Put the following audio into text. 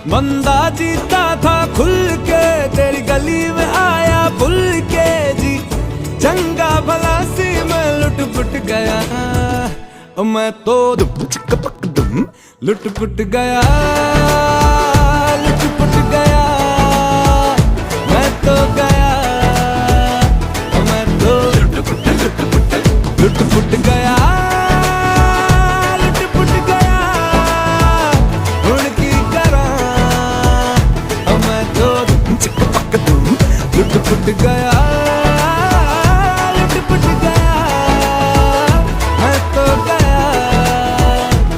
बंदा जीता था खुल के, तेरी गली में आया भूल के जी। चंगा भला सी मैं लुट पुट गया, मैं तो लुट पुट गया, लुट पुट गया, मैं तो गया